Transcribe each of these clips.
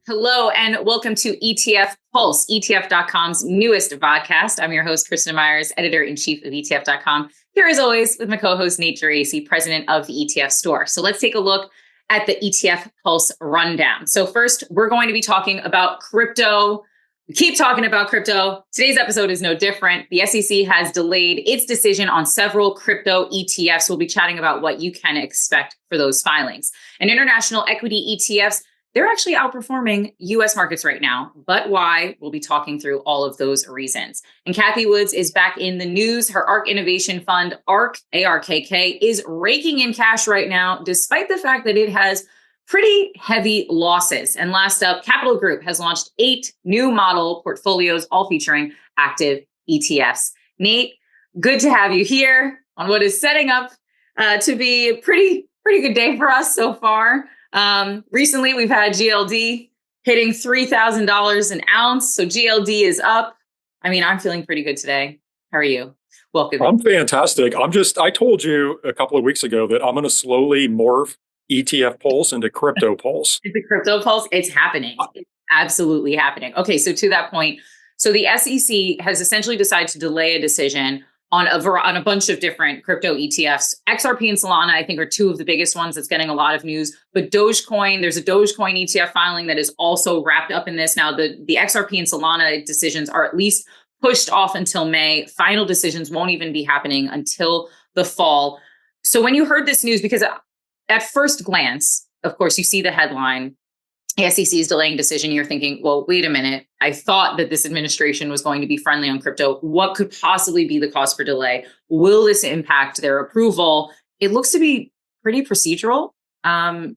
Hello, and welcome to ETF Pulse, ETF.com's newest podcast. I'm your host, Kristin Myers, editor-in-chief of ETF.com, here as always with my co-host, Nate Geraci, president of the ETF store. So let's take a look at the ETF Pulse rundown. So first, we're going to be talking about crypto. We keep talking about crypto. Today's episode is no different. The SEC has delayed its decision on several crypto ETFs. We'll be chatting about what you can expect for those filings. And international equity ETFs, they're actually outperforming US markets right now, but why? We'll be talking through all of those reasons. And Cathie Wood is back in the news. Her ARK Innovation Fund, ARKK, is raking in cash right now, despite the fact that it has pretty heavy losses. And last up, Capital Group has launched 8 new model portfolios, all featuring active ETFs. Nate, good to have you here on what is setting up to be a pretty good day for us so far. Recently, we've had GLD hitting $3,000 an ounce. So GLD is up. I mean, I'm feeling pretty good today. How are you? Welcome. I'm fantastic. I told you a couple of weeks ago that I'm going to slowly morph ETF Pulse into Crypto Pulse. The Crypto Pulse, it's happening. It's absolutely happening. Okay, so to that point, so the SEC has essentially decided to delay a decision on a bunch of different crypto ETFs. XRP and Solana, I think, are two of the biggest ones that's getting a lot of news. But Dogecoin, there's a Dogecoin ETF filing that is also wrapped up in this. Now, the XRP and Solana decisions are at least pushed off until May. Final decisions won't even be happening until the fall. So when you heard this news, because at first glance, of course, you see the headline, the SEC is delaying decision. You're thinking, well, wait a minute. I thought that this administration was going to be friendly on crypto. What could possibly be the cause for delay? Will this impact their approval? It looks to be pretty procedural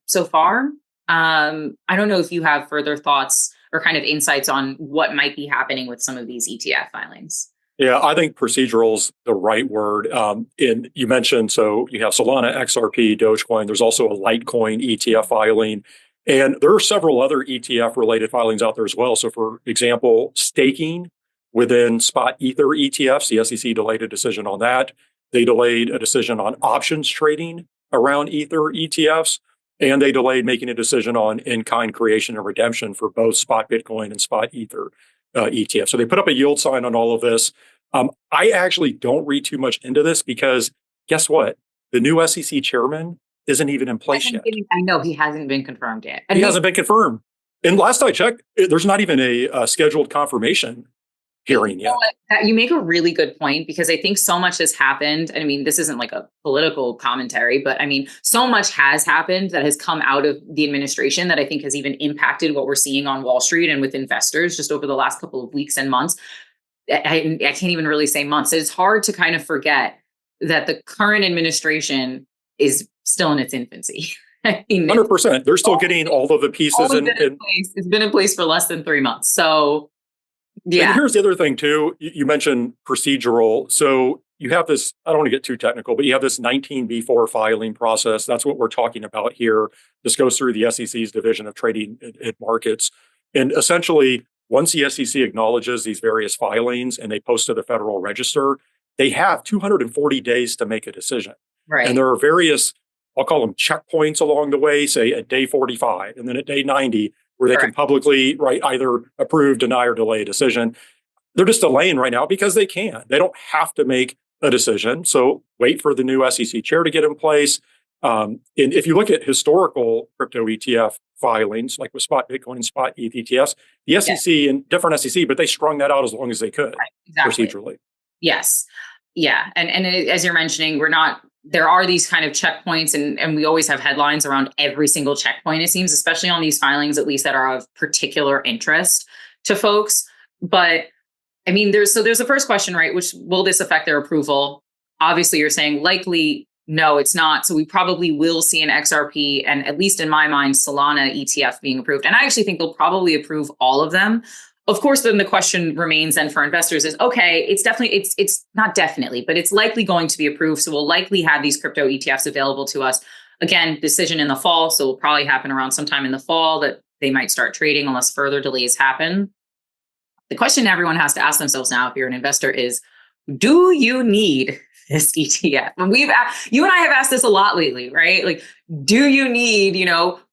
so far. I don't know if you have further thoughts or kind of insights on what might be happening with some of these ETF filings. Yeah, I think procedural is the right word. You mentioned, so you have Solana, XRP, Dogecoin. There's also a Litecoin ETF filing. And there are several other ETF related filings out there as well. So for example, staking within spot Ether ETFs, the SEC delayed a decision on that. They delayed a decision on options trading around Ether ETFs, and they delayed making a decision on in-kind creation and redemption for both spot Bitcoin and spot Ether ETFs. So they put up a yield sign on all of this. I actually don't read too much into this because guess what? The new SEC chairman isn't even in place yet. I know he hasn't been confirmed yet. He hasn't been confirmed. And last I checked, there's not even a scheduled confirmation hearing yet. You make a really good point because I think so much has happened. I mean, this isn't like a political commentary, but I mean, so much has happened that has come out of the administration that I think has even impacted what we're seeing on Wall Street and with investors just over the last couple of weeks and months. I can't even really say months. It's hard to kind of forget that the current administration is still in its infancy. 100%. They're still getting all of the pieces in place. It's been in place for less than 3 months. So, yeah. And here's the other thing, too. You mentioned procedural. So you have this, I don't want to get too technical, but you have this 19B4 filing process. That's what we're talking about here. This goes through the SEC's Division of Trading and Markets. And essentially, once the SEC acknowledges these various filings and they post to the Federal Register, they have 240 days to make a decision. Right. And there are various, I'll call them checkpoints along the way, say at day 45 and then at day 90, where they can publicly either approve, deny, or delay a decision. They're just delaying right now because they can. They don't have to make a decision. So wait for the new SEC chair to get in place. And if you look at historical crypto ETF filings, like with spot Bitcoin and spot ETH ETFs, the SEC and different SEC, but they strung that out as long as they could procedurally. Yes. Yeah. And as you're mentioning, there are these kind of checkpoints and we always have headlines around every single checkpoint, it seems, especially on these filings, at least that are of particular interest to folks. But I mean, there's the first question, right? Which will this affect their approval? Obviously, you're saying likely, no, it's not. So we probably will see an XRP and at least in my mind, Solana ETF being approved. And I actually think they'll probably approve all of them. Of course, then the question remains then for investors is, okay, it's not definitely, but it's likely going to be approved. So we'll likely have these crypto ETFs available to us. Again, decision in the fall. So it'll probably happen around sometime in the fall that they might start trading unless further delays happen. The question everyone has to ask themselves now, if you're an investor, is, do you need this ETF? And you and I have asked this a lot lately, right? Like, do you need,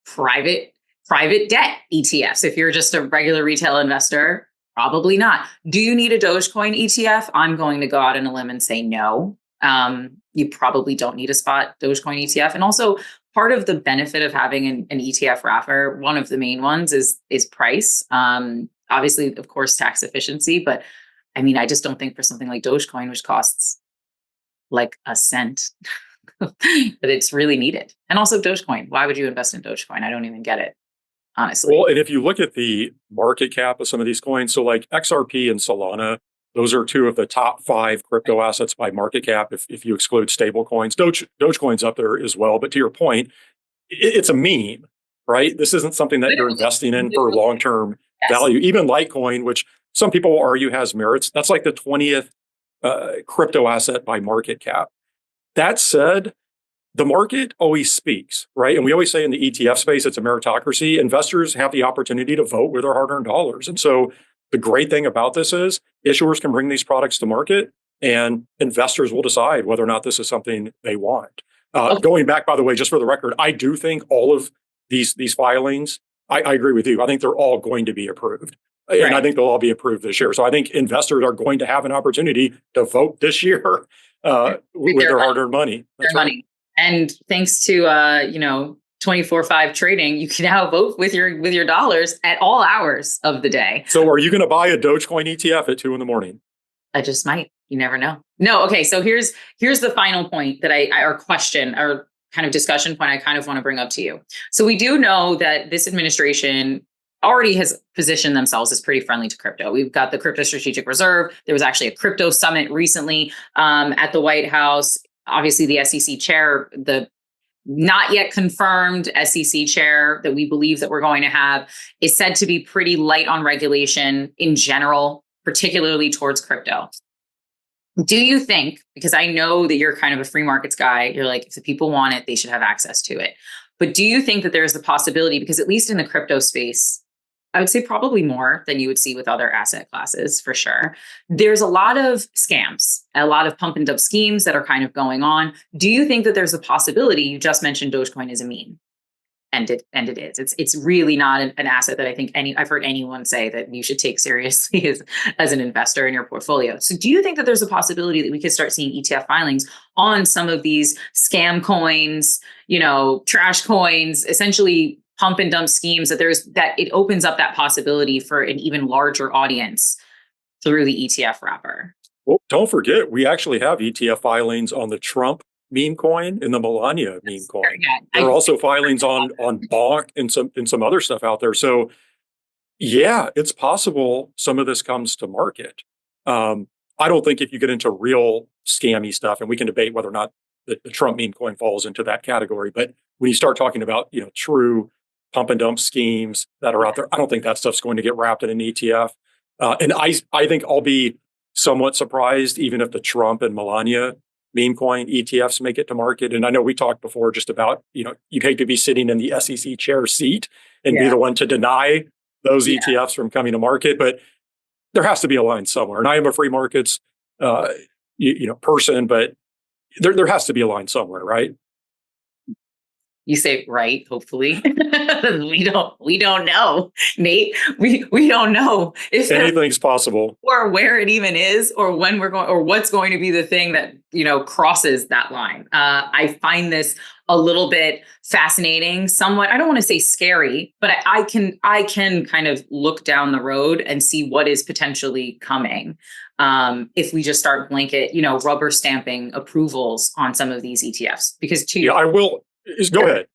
private private debt ETFs. If you're just a regular retail investor, probably not. Do you need a Dogecoin ETF? I'm going to go out on a limb and say no. You probably don't need a spot Dogecoin ETF. And also, part of the benefit of having an ETF wrapper, one of the main ones is price. Obviously, of course, tax efficiency. But I mean, I just don't think for something like Dogecoin, which costs like a cent, that it's really needed. And also Dogecoin. Why would you invest in Dogecoin? I don't even get it, honestly. Well, and if you look at the market cap of some of these coins, so like XRP and Solana, those are two of the top 5 crypto assets by market cap if you exclude stable coins. Dogecoin's up there as well. But to your point, it's a meme, right? This isn't something that you're investing in for long-term value. Even Litecoin, which some people will argue has merits, that's like the 20th crypto asset by market cap. That said, the market always speaks, right? And we always say in the ETF space, it's a meritocracy. Investors have the opportunity to vote with their hard-earned dollars. And so the great thing about this is issuers can bring these products to market and investors will decide whether or not this is something they want. Going back, by the way, just for the record, I do think all of these filings, I agree with you. I think they're all going to be approved. And I think they'll all be approved this year. So I think investors are going to have an opportunity to vote this year with their hard-earned money. That's right. Money. And thanks to 24/5 trading, you can now vote with your dollars at all hours of the day. So are you going to buy a Dogecoin ETF at 2 a.m? I just might. You never know. No. Okay. So here's the final point that or question or kind of discussion point I kind of want to bring up to you. So we do know that this administration already has positioned themselves as pretty friendly to crypto. We've got the Crypto Strategic Reserve. There was actually a crypto summit recently at the White House. Obviously, the SEC chair, the not yet confirmed SEC chair that we believe that we're going to have, is said to be pretty light on regulation in general, particularly towards crypto. Do you think, because I know that you're kind of a free markets guy, you're like, if the people want it, they should have access to it. But do you think that there's the possibility, because at least in the crypto space, I would say probably more than you would see with other asset classes, for sure, there's a lot of scams, a lot of pump and dump schemes that are kind of going on. Do you think that there's a possibility? You just mentioned Dogecoin is a meme, and it is. It's really not an asset that I think I've heard anyone say that you should take seriously as an investor in your portfolio. So do you think that there's a possibility that we could start seeing ETF filings on some of these scam coins, trash coins, essentially pump and dump schemes, that it opens up that possibility for an even larger audience through the ETF wrapper? Well, don't forget, we actually have ETF filings on the Trump meme coin and the Melania meme coin. There are also filings on Bonk and some other stuff out there. So yeah, it's possible some of this comes to market. I don't think if you get into real scammy stuff, and we can debate whether or not the Trump meme coin falls into that category, but when you start talking about true pump and dump schemes that are out there, I don't think that stuff's going to get wrapped in an ETF. And I think I'll be somewhat surprised even if the Trump and Melania meme coin ETFs make it to market. And I know we talked before just about, you'd hate to be sitting in the SEC chair seat and be the one to deny those ETFs from coming to market, but there has to be a line somewhere. And I am a free markets person, but there has to be a line somewhere, right? You say right, hopefully. we don't know, Nate. We don't know if anything's possible, or where it even is, or when we're going, or what's going to be the thing that crosses that line. I find this a little bit fascinating, somewhat. I don't want to say scary, but I can kind of look down the road and see what is potentially coming. If we just start blanket, rubber stamping approvals on some of these ETFs, because I will. Go ahead.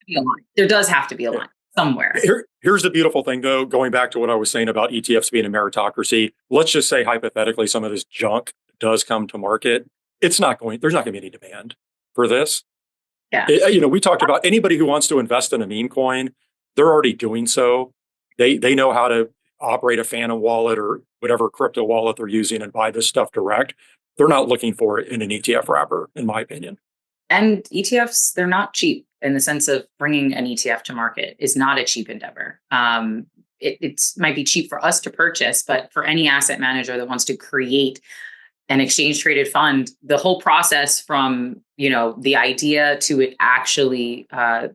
There does have to be a line somewhere. Here's the beautiful thing, though, going back to what I was saying about ETFs being a meritocracy. Let's just say hypothetically some of this junk does come to market. There's not going to be any demand for this. Yeah. We talked about anybody who wants to invest in a meme coin, they're already doing so. They know how to operate a Phantom wallet or whatever crypto wallet they're using and buy this stuff direct. They're not looking for it in an ETF wrapper, in my opinion. And ETFs, they're not cheap, in the sense of bringing an ETF to market is not a cheap endeavor. It might be cheap for us to purchase, but for any asset manager that wants to create an exchange traded fund, the whole process from the idea to it actually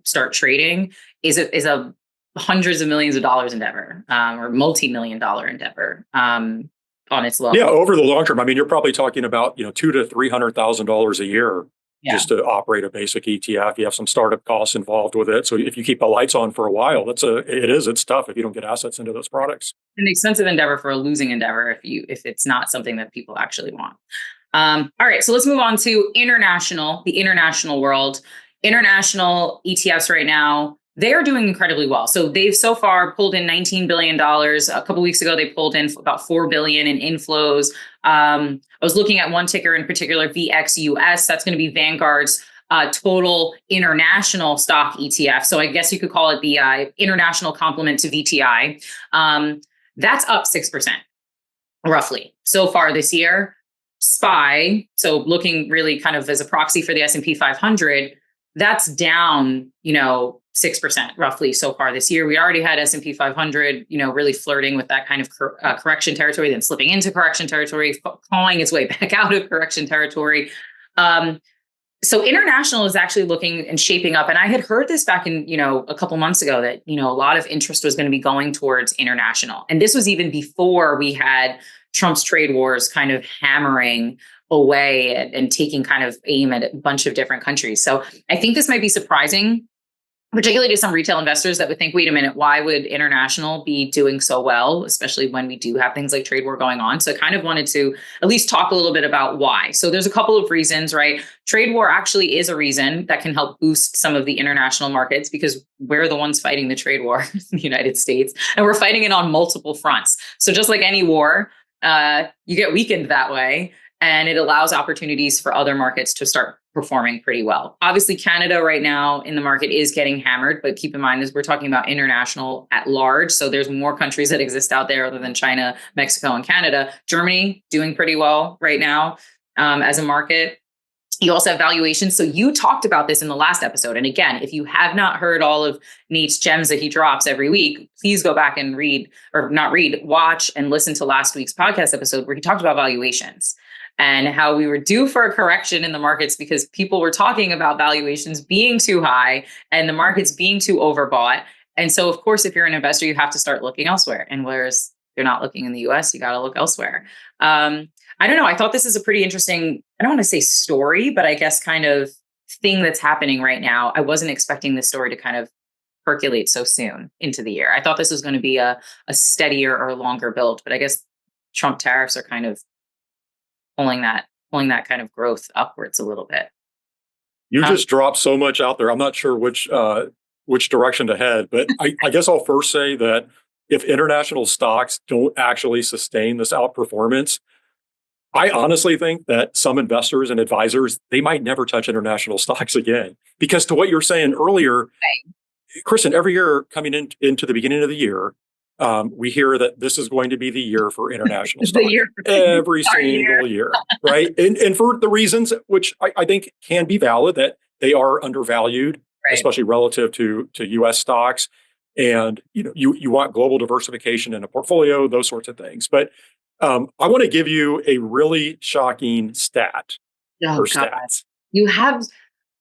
start trading is a hundreds of millions of dollars endeavor, or multi-million dollar endeavor, on its low. Yeah, over the long term, I mean, you're probably talking about, $200,000 to $300,000 a year Yeah. just to operate a basic ETF. You have some startup costs involved with it. So if you keep the lights on for a while, it's tough if you don't get assets into those products. An expensive endeavor for a losing endeavor if it's not something that people actually want. All right, so let's move on to the international world. International ETFs right now, they are doing incredibly well. So they've so far pulled in $19 billion. A couple of weeks ago, they pulled in about $4 billion in inflows. I was looking at one ticker in particular, VXUS. That's going to be Vanguard's total international stock ETF. So I guess you could call it the international complement to VTI. That's up 6%, roughly, so far this year. SPY, so looking really kind of as a proxy for the S&P 500, that's down, 6% roughly so far this year. We already had S&P 500, really flirting with that kind of correction territory, then slipping into correction territory, clawing its way back out of correction territory. So international is actually looking and shaping up. And I had heard this back in, a couple months ago that, a lot of interest was going to be going towards international. And this was even before we had Trump's trade wars kind of hammering away and taking kind of aim at a bunch of different countries. So I think this might be surprising, particularly to some retail investors that would think, wait a minute, why would international be doing so well, especially when we do have things like trade war going on? So I kind of wanted to at least talk a little bit about why. So there's a couple of reasons, right? Trade war actually is a reason that can help boost some of the international markets because we're the ones fighting the trade war in the United States, and we're fighting it on multiple fronts. So just like any war, you get weakened that way, and it allows opportunities for other markets to start performing pretty well. Obviously, Canada right now in the market is getting hammered, but keep in mind as we're talking about international at large. So there's more countries that exist out there other than China, Mexico, and Canada. Germany doing pretty well right now as a market. You also have valuations. So you talked about this in the last episode. And again, if you have not heard all of Nate's gems that he drops every week, please go back and watch and listen to last week's podcast episode where he talked about valuations and how we were due for a correction in the markets because people were talking about valuations being too high and the markets being too overbought. And so, of course, if you're an investor, you have to start looking elsewhere. And whereas you're not looking in the US, you got to look elsewhere. I don't know. I thought this is a pretty interesting, I don't want to say story, but I guess kind of thing that's happening right now. I wasn't expecting this story to kind of percolate so soon into the year. I thought this was going to be a steadier or longer build, but I guess Trump tariffs are kind of pulling that kind of growth upwards a little bit. You just dropped so much out there. I'm not sure which direction to head, but I guess I'll first say that if international stocks don't actually sustain this outperformance, I honestly think that some investors and advisors, they might never touch international stocks again. Because to what you were saying earlier, Kristin, every year coming into the beginning of the year, we hear that this is going to be the year for international stocks. Every single year, right? And for the reasons which I think can be valid, that they are undervalued, especially relative to US stocks. And you want global diversification in a portfolio, those sorts of things. But I want to give you a really shocking stat. Stats. You have,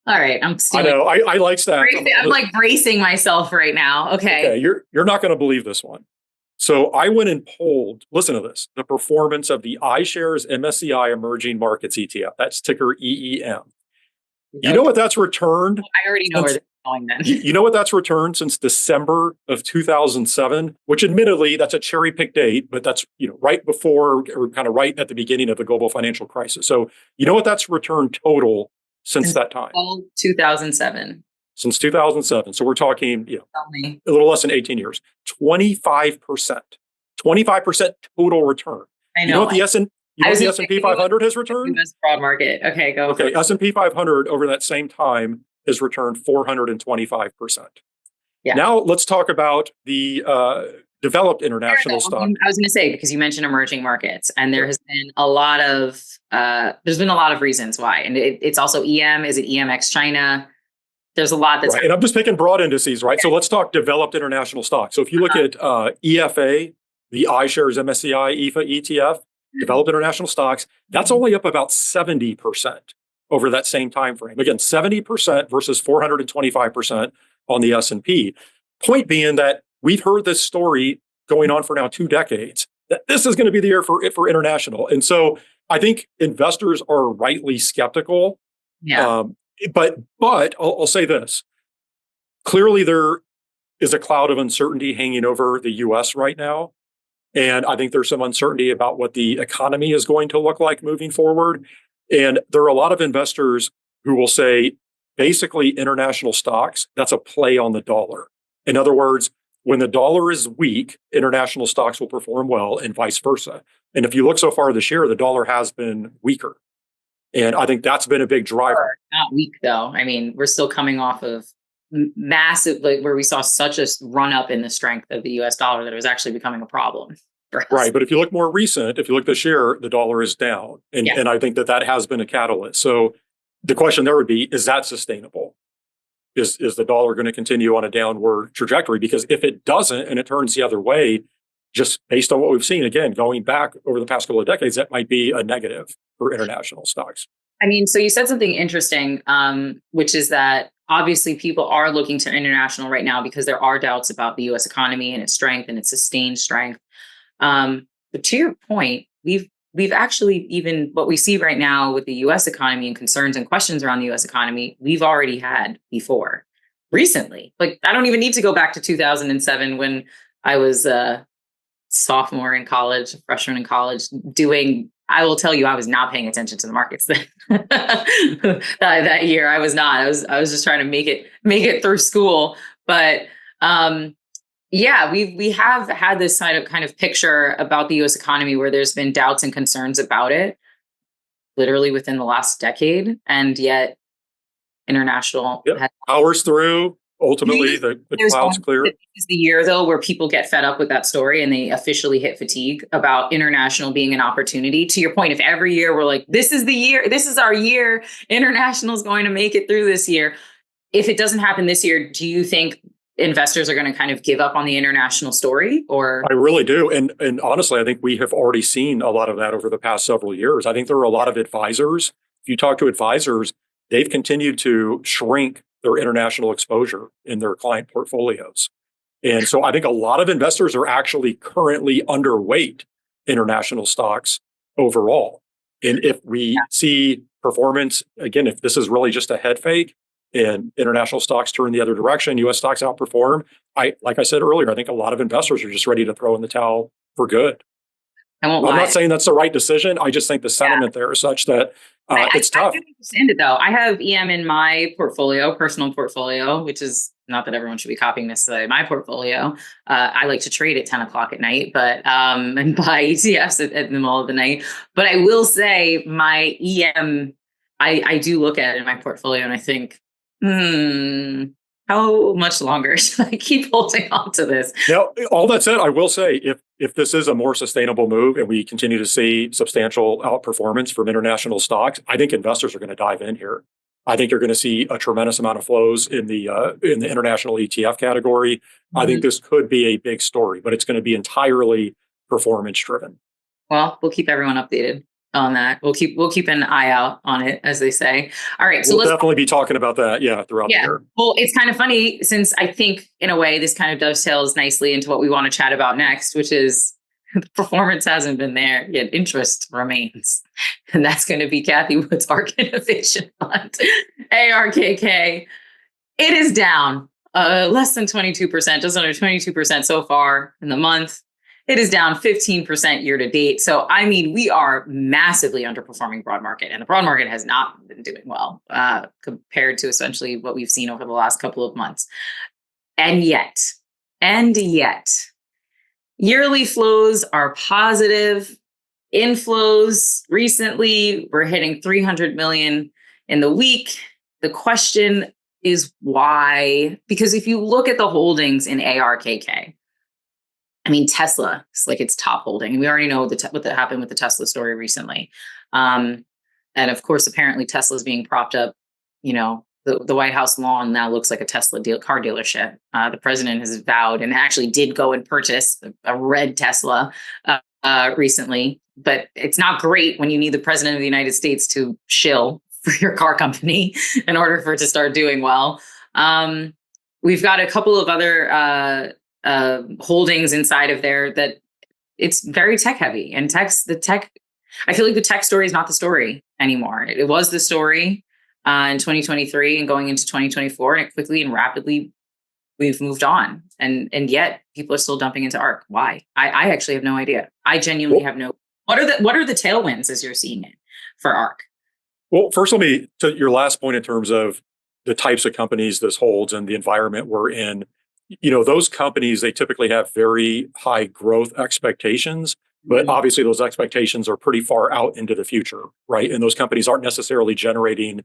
all right. I know. I like stats. I'm like bracing myself right now. Okay. You're not going to believe this one. So I went and polled, listen to this, the performance of the iShares MSCI Emerging Markets ETF. That's ticker EEM. You know what that's returned? I already know where this is going then. You know what that's returned since December of 2007, which admittedly, that's a cherry pick date, but that's right before or kind of right at the beginning of the global financial crisis. So you know what that's returned total since that time? 2007. Since 2007. So we're talking a little less than 18 years. 25%. 25% total return. I know. You know what the S&P 500 has returned? This broad market. Okay, go. Okay, S&P 500 over that same time has returned 425%. Yeah. Now let's talk about the developed international stock. I was going to say, because you mentioned emerging markets, and there has been a lot of reasons why, and it's also EM. Is it EMX China? There's a lot that's right. And I'm just picking broad indices, right? So let's talk developed international stocks. So if you look at EFA, the iShares MSCI EFA ETF, developed international stocks, that's only up about 70% over that same time frame. Again, 70% versus 425% on the S&P. Point being that we've heard this story going on for now 2 decades, that this is going to be the year for international. And so I think investors are rightly skeptical. Yeah. But I'll say this. Clearly, there is a cloud of uncertainty hanging over the US right now. And I think there's some uncertainty about what the economy is going to look like moving forward. And there are a lot of investors who will say, basically, international stocks, that's a play on the dollar. In other words, when the dollar is weak, international stocks will perform well and vice versa. And if you look so far this year, the dollar has been weaker. And I think that's been a big driver. Not weak, though. I mean, we're still coming off of massive, like where we saw such a run up in the strength of the US dollar that it was actually becoming a problem for us. Right. But if you look more recent, if you look this year, the dollar is down. And I think that has been a catalyst. So the question there would be, is that sustainable? Is the dollar going to continue on a downward trajectory? Because if it doesn't and it turns the other way, just based on what we've seen, again, going back over the past couple of decades, that might be a negative for international stocks. I mean, so you said something interesting, which is that obviously people are looking to international right now because there are doubts about the US economy and its strength and its sustained strength. But to your point, we've actually, even what we see right now with the US economy and concerns and questions around the US economy, we've already had before recently. Like, I don't even need to go back to 2007 when I was a sophomore in college, freshman in college, I will tell you, I was not paying attention to the markets that year. I was not. I was just trying to make it through school. But yeah, we have had this kind of picture about the U.S. economy where there's been doubts and concerns about it, literally within the last decade, and yet international powers through. Ultimately, the cloud's clear. This is the year, though, where people get fed up with that story and they officially hit fatigue about international being an opportunity. To your point, if every year we're like, this is the year, this is our year, international is going to make it through this year. If it doesn't happen this year, do you think investors are going to kind of give up on the international story? Or I really do. And honestly, I think we have already seen a lot of that over the past several years. I think there are a lot of advisors. If you talk to advisors, they've continued to shrink their international exposure in their client portfolios. And so I think a lot of investors are actually currently underweight international stocks overall. And if we see performance, again, if this is really just a head fake and international stocks turn the other direction, US stocks outperform, like I said earlier, I think a lot of investors are just ready to throw in the towel for good. I'm not saying that's the right decision. I just think the sentiment there is such that it's tough. I understand it, though. I have EM in my portfolio, personal portfolio, which is not that everyone should be copying necessarily my portfolio. I like to trade at 10 o'clock at night, but and buy ETFs at the middle of the night. But I will say my EM, I do look at it in my portfolio and I think, how much longer should I keep holding on to this? Now, all that said, I will say, if this is a more sustainable move and we continue to see substantial outperformance from international stocks, I think investors are going to dive in here. I think you're going to see a tremendous amount of flows in the international ETF category. Mm-hmm. I think this could be a big story, but it's going to be entirely performance driven. Well, we'll keep everyone updated on that. We'll keep an eye out on it, as they say. All right. So we'll definitely be talking about that. Throughout the year. Well, it's kind of funny since I think in a way, this kind of dovetails nicely into what we want to chat about next, which is the performance hasn't been there yet. Interest remains. And that's going to be Cathie Wood's ARK Innovation Fund, ARKK. It is down less than 22%, just under 22% so far in the month. It is down 15% year to date. So, I mean, we are massively underperforming broad market, and the broad market has not been doing well compared to essentially what we've seen over the last couple of months. And yet, yearly flows are positive. Inflows recently, we're hitting 300 million in the week. The question is why? Because if you look at the holdings in ARKK, I mean, Tesla is like its top holding. And we already know what happened with the Tesla story recently. And of course, apparently Tesla is being propped up. You know, the White House lawn now looks like a Tesla car dealership. The president has vowed and actually did go and purchase a red Tesla recently. But it's not great when you need the president of the United States to shill for your car company in order for it to start doing well. we've got a couple of other holdings inside of there that it's very tech heavy, and the tech. I feel like the tech story is not the story anymore. It was the story in 2023 and going into 2024, and it quickly and rapidly we've moved on, and yet people are still dumping into ARK. Why? I actually have no idea. I genuinely have no. What are the tailwinds as you're seeing it for ARK? Well, first, let me to your last point in terms of the types of companies this holds and the environment we're in. Those companies, they typically have very high growth expectations, but obviously those expectations are pretty far out into the future, right? And those companies aren't necessarily generating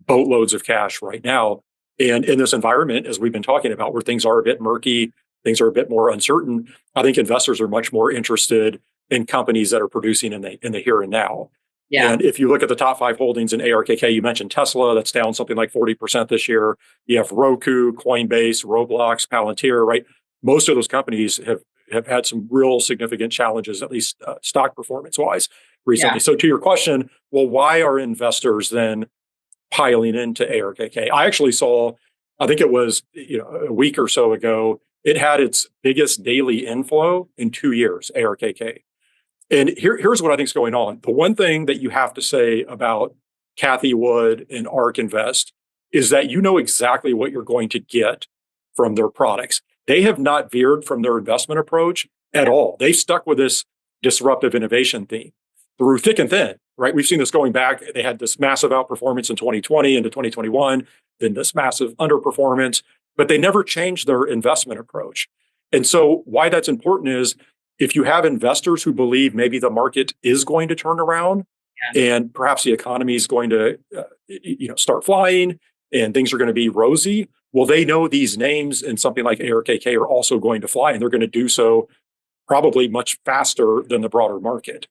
boatloads of cash right now. And in this environment, as we've been talking about, where things are a bit murky, things are a bit more uncertain, I think investors are much more interested in companies that are producing in the here and now. Yeah. And if you look at the top 5 holdings in ARKK, you mentioned Tesla, that's down something like 40% this year. You have Roku, Coinbase, Roblox, Palantir, right? Most of those companies have had some real significant challenges, at least stock performance wise recently. Yeah. So to your question, well, why are investors then piling into ARKK? I actually saw, I think it was a week or so ago, it had its biggest daily inflow in 2 years, ARKK. And here's what I think is going on. The one thing that you have to say about Cathie Wood and ARK Invest is that you know exactly what you're going to get from their products. They have not veered from their investment approach at all. They've stuck with this disruptive innovation theme through thick and thin, right? We've seen this going back. They had this massive outperformance in 2020 into 2021, then this massive underperformance, but they never changed their investment approach. And so why that's important is if you have investors who believe maybe the market is going to turn around and perhaps the economy is going to start flying and things are going to be rosy, well, they know these names and something like ARKK are also going to fly, and they're going to do so probably much faster than the broader market.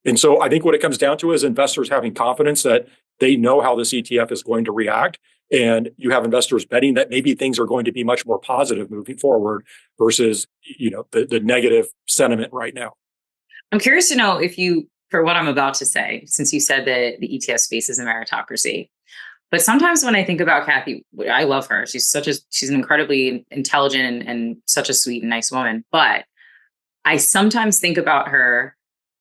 And so I think what it comes down to is investors having confidence that they know how this ETF is going to react. And you have investors betting that maybe things are going to be much more positive moving forward versus, the negative sentiment right now. I'm curious to know if you, for what I'm about to say, since you said that the ETF space is a meritocracy. But sometimes when I think about Cathie, I love her. She's an incredibly intelligent and such a sweet and nice woman. But I sometimes think about her,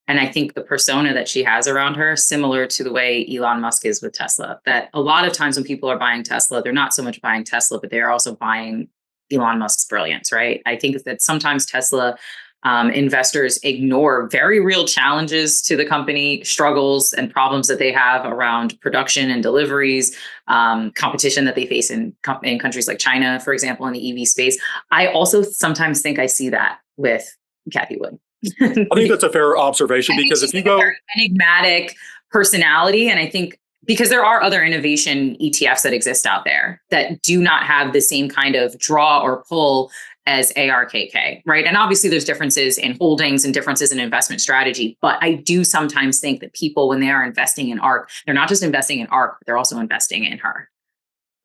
and I think the persona that she has around her, similar to the way Elon Musk is with Tesla, that a lot of times when people are buying Tesla, they're not so much buying Tesla, but they're also buying Elon Musk's brilliance, right? I think that sometimes Tesla investors ignore very real challenges to the company, struggles and problems that they have around production and deliveries, competition that they face in countries like China, for example, in the EV space. I also sometimes think I see that with Cathie Wood. I think that's a fair observation because if you go enigmatic personality, and I think because there are other innovation ETFs that exist out there that do not have the same kind of draw or pull as ARKK, right? And obviously there's differences in holdings and differences in investment strategy, but I do sometimes think that people, when they are investing in ARK, they're not just investing in ARK, they're also investing in her.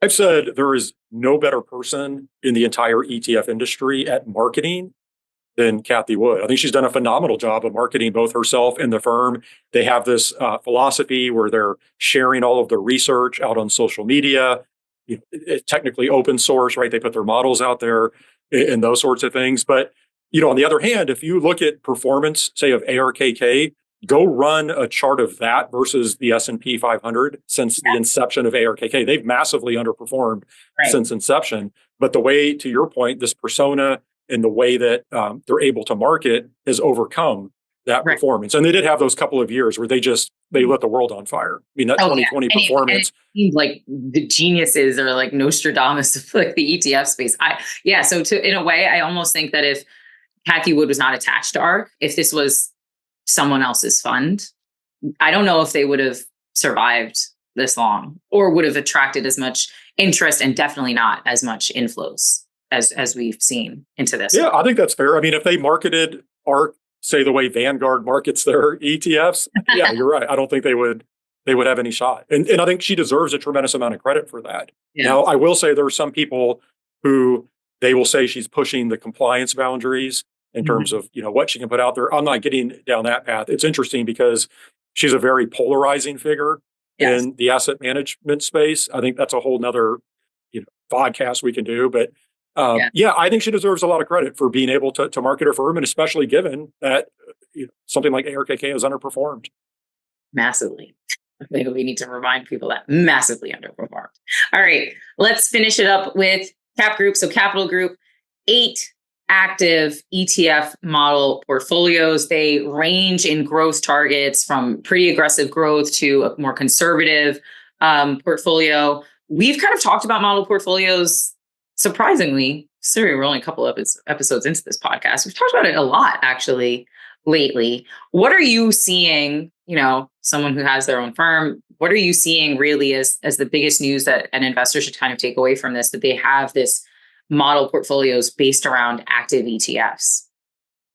I've said there is no better person in the entire ETF industry at marketing than Cathie Wood. I think she's done a phenomenal job of marketing both herself and the firm. They have this philosophy where they're sharing all of their research out on social media, technically open source, right? They put their models out there and those sorts of things. But, on the other hand, if you look at performance, say of ARKK, go run a chart of that versus the S&P 500 since the inception of ARKK. They've massively underperformed since inception. But the way, to your point, this persona and the way that they're able to market has overcome that performance. And they did have those couple of years where they lit the world on fire. I mean, that 2020 performance. It seemed like the geniuses or like Nostradamus of like the ETF space. So in a way, I almost think that if Cathie Wood was not attached to ARK, if this was someone else's fund, I don't know if they would have survived this long or would have attracted as much interest and definitely not as much inflows as we've seen into this. Yeah, I think that's fair. I mean, if they marketed ARK, say the way Vanguard markets their ETFs, yeah, you're right. I don't think they would have any shot. And I think she deserves a tremendous amount of credit for that. Yeah. Now, I will say there are some people who they will say she's pushing the compliance boundaries in terms of, what she can put out there. I'm not getting down that path. It's interesting because she's a very polarizing figure in the asset management space. I think that's a whole nother, podcast we can do. But Yeah, I think she deserves a lot of credit for being able to market her firm, and especially given that something like ARKK has underperformed. Massively. Maybe we need to remind people that massively underperformed. All right, let's finish it up with Cap Group. So Capital Group, 8 active ETF model portfolios. They range in growth targets from pretty aggressive growth to a more conservative portfolio. We've kind of talked about model portfolios, surprisingly. Sorry, we're only a couple of episodes into this podcast. We've talked about it a lot, actually, lately. What are you seeing, someone who has their own firm, what are you seeing really as the biggest news that an investor should kind of take away from this, that they have this model portfolios based around active ETFs?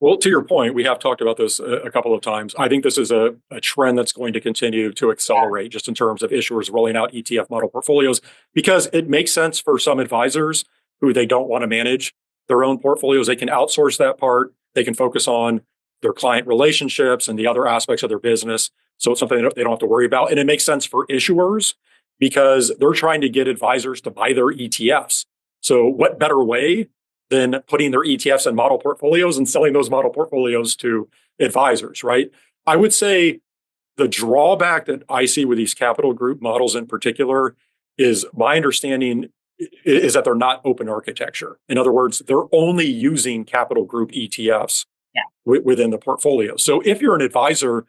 Well, to your point, we have talked about this a couple of times. I think this is a trend that's going to continue to accelerate just in terms of issuers rolling out ETF model portfolios, because it makes sense for some advisors who they don't want to manage their own portfolios. They can outsource that part. They can focus on their client relationships and the other aspects of their business. So it's something that they don't have to worry about. And it makes sense for issuers because they're trying to get advisors to buy their ETFs. So what better way than putting their ETFs in model portfolios and selling those model portfolios to advisors, right? I would say the drawback that I see with these capital group models in particular is, my understanding is that they're not open architecture. In other words, they're only using capital group ETFs within the portfolio. So if you're an advisor,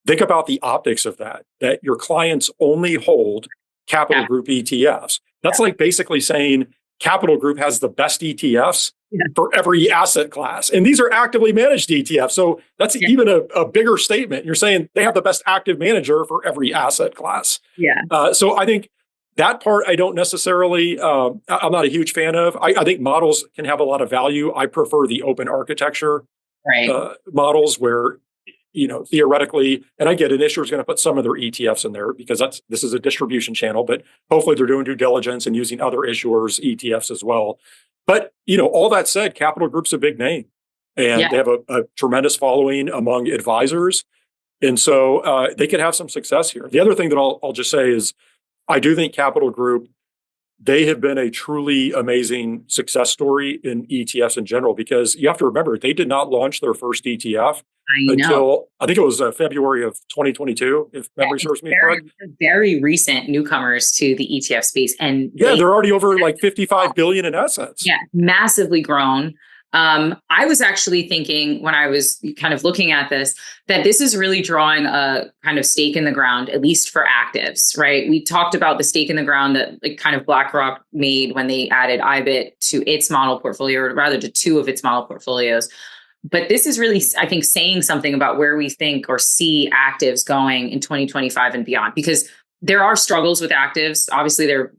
think about the optics of that your clients only hold capital group ETFs. That's like basically saying Capital Group has the best ETFs for every asset class. And these are actively managed ETFs. So that's even a bigger statement. You're saying they have the best active manager for every asset class. So I think that part, I don't necessarily, I'm not a huge fan of. I think models can have a lot of value. I prefer the open architecture models where, theoretically, and I get an issuer is going to put some of their ETFs in there because this is a distribution channel, but hopefully they're doing due diligence and using other issuers' ETFs as well. But, all that said, Capital Group's a big name and they have a tremendous following among advisors. And so they could have some success here. The other thing that I'll just say is, I do think Capital Group, they have been a truly amazing success story in ETFs in general, because you have to remember, they did not launch their first ETF until, I think it was February of 2022, if memory serves me correct. Very recent newcomers to the ETF space. And they're already over like 55 billion in assets. Yeah, massively grown. I was actually thinking when I was kind of looking at this, that this is really drawing a kind of stake in the ground, at least for actives, right? We talked about the stake in the ground that kind of BlackRock made when they added IBIT to its model portfolio, or rather to 2 of its model portfolios. But this is really, I think, saying something about where we think or see actives going in 2025 and beyond, because there are struggles with actives. Obviously, they're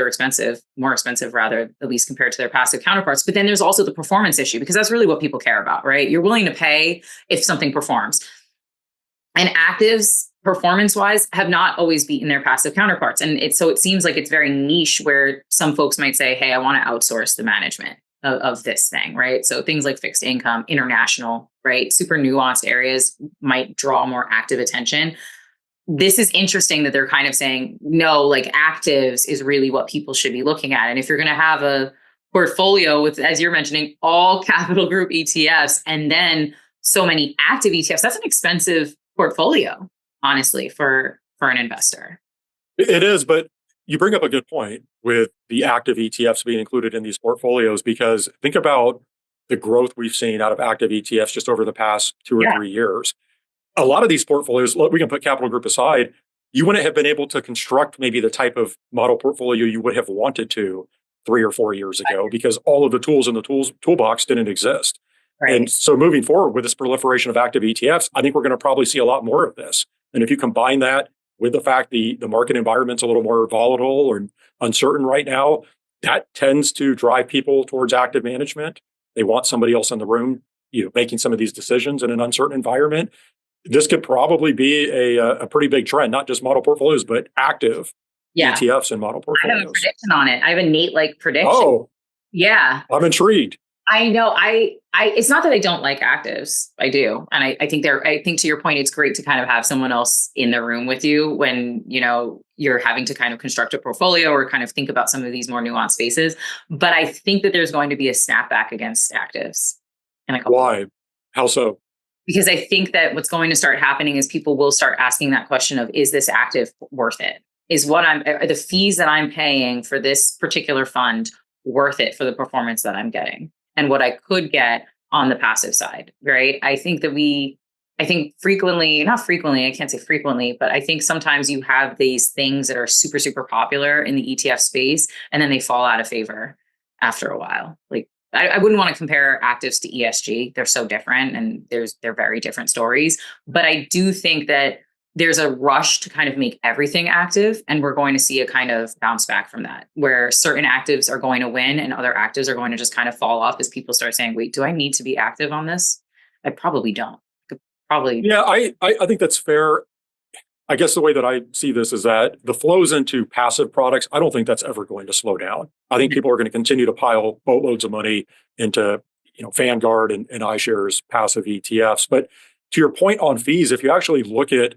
expensive, more expensive rather, at least compared to their passive counterparts. But then there's also the performance issue, because that's really what people care about, right? You're willing to pay if something performs. And actives, performance-wise, have not always beaten their passive counterparts. And so it seems like it's very niche, where some folks might say, hey, I want to outsource the management of this thing, right? So things like fixed income, international, right? Super nuanced areas might draw more active attention. This is interesting that they're kind of saying, no, like actives is really what people should be looking at. And if you're going to have a portfolio with, as you're mentioning, all capital group ETFs and then so many active ETFs, that's an expensive portfolio, honestly, for an investor. It is, but you bring up a good point with the active ETFs being included in these portfolios, because think about the growth we've seen out of active ETFs just over the past 2 or 3 years. A lot of these portfolios, we can put Capital Group aside, you wouldn't have been able to construct maybe the type of model portfolio you would have wanted to 3 or 4 years ago, because all of the tools in the toolbox didn't exist. And so moving forward with this proliferation of active ETFs, I think we're going to probably see a lot more of this. And if you combine that with the fact the market environment's a little more volatile or uncertain right now, that tends to drive people towards active management. They want somebody else in the room, making some of these decisions in an uncertain environment. This could probably be a pretty big trend, not just model portfolios, but active ETFs and model portfolios. I have a prediction on it. I have a Nate-like prediction. Oh, yeah. I'm intrigued. I know. It's not that I don't like actives. I do. And I think to your point, it's great to kind of have someone else in the room with you when, you're having to kind of construct a portfolio or kind of think about some of these more nuanced spaces. But I think that there's going to be a snapback against actives in a couple. Why? How so? Because I think that what's going to start happening is people will start asking that question of, is this active worth it? Are the fees that I'm paying for this particular fund worth it for the performance that I'm getting and what I could get on the passive side, right? I think frequently, not frequently, I can't say frequently, but I think sometimes you have these things that are super, super popular in the ETF space, and then they fall out of favor after a while. Like, I wouldn't want to compare actives to ESG. They're so different and they're very different stories. But I do think that there's a rush to kind of make everything active. And we're going to see a kind of bounce back from that, where certain actives are going to win and other actives are going to just kind of fall off as people start saying, wait, do I need to be active on this? I probably don't. Probably. Yeah, I think that's fair. I guess the way that I see this is that the flows into passive products, I don't think that's ever going to slow down. I think people are going to continue to pile boatloads of money into, Vanguard and iShares passive ETFs. But to your point on fees, if you actually look at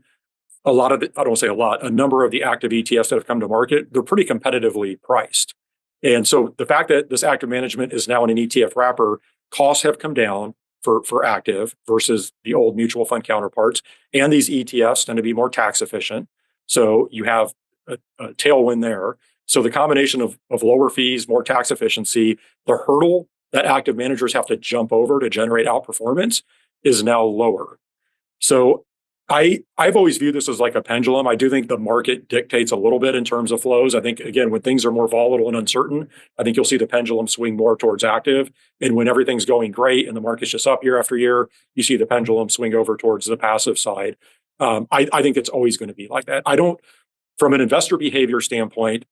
a lot of I don't say a lot, a number of the active ETFs that have come to market, they're pretty competitively priced. And so the fact that this active management is now in an ETF wrapper, costs have come down for active versus the old mutual fund counterparts. And these ETFs tend to be more tax efficient. So you have a tailwind there. So the combination of lower fees, more tax efficiency, the hurdle that active managers have to jump over to generate outperformance is now lower. So I've always viewed this as like a pendulum. I do think the market dictates a little bit in terms of flows. I think, again, when things are more volatile and uncertain, I think you'll see the pendulum swing more towards active. And when everything's going great and the market's just up year after year, you see the pendulum swing over towards the passive side. I think it's always going to be like that. From an investor behavior standpoint,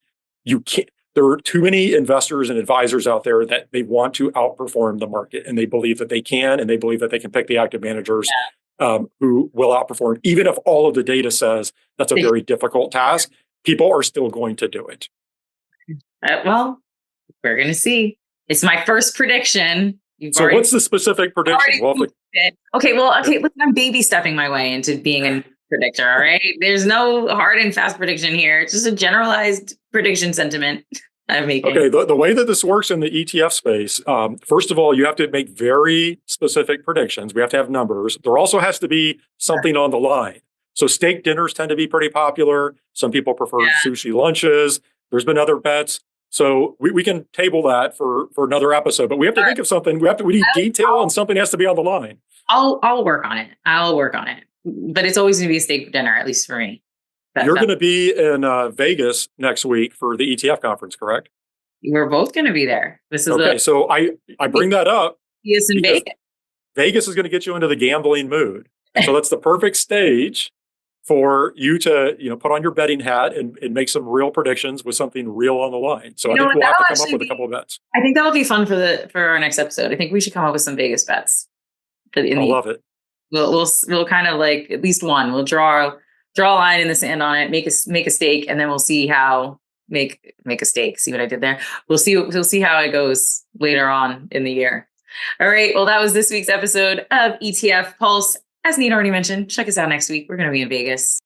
you can't. There are too many investors and advisors out there that they want to outperform the market, and they believe that they can, and they believe that they can pick the active managers. Yeah. Who will outperform, even if all of the data says that's a very difficult task. People are still going to do it. Well, we're going to see. It's my first prediction. What's the specific prediction? Okay, listen, I'm baby stepping my way into being a predictor, all right? There's no hard and fast prediction here. It's just a generalized prediction sentiment I'm making. Okay, the way that this works in the ETF space, first of all, you have to make very specific predictions. We have to have numbers. There also has to be something on the line. So steak dinners tend to be pretty popular. Some people prefer sushi lunches. There's been other bets. So we can table that for another episode, but we have to think of something. We need detail and something has to be on the line. I'll work on it. But it's always going to be a steak dinner, at least for me. You're going to be in Vegas next week for the ETF conference, correct? We're both going to be there. So I bring that up. Yes, in Vegas. Vegas is going to get you into the gambling mood. So that's the perfect stage for you to put on your betting hat and make some real predictions with something real on the line. So I think we'll have to come up with a couple of bets. I think that'll be fun for our next episode. I think we should come up with some Vegas bets. I love it. We'll kind of like at least one. We'll draw a line in the sand on it, make a stake, and then we'll see how make a stake. See what I did there? We'll see how it goes later on in the year. All right. Well, that was this week's episode of ETF Pulse. As Nate already mentioned, check us out next week. We're going to be in Vegas.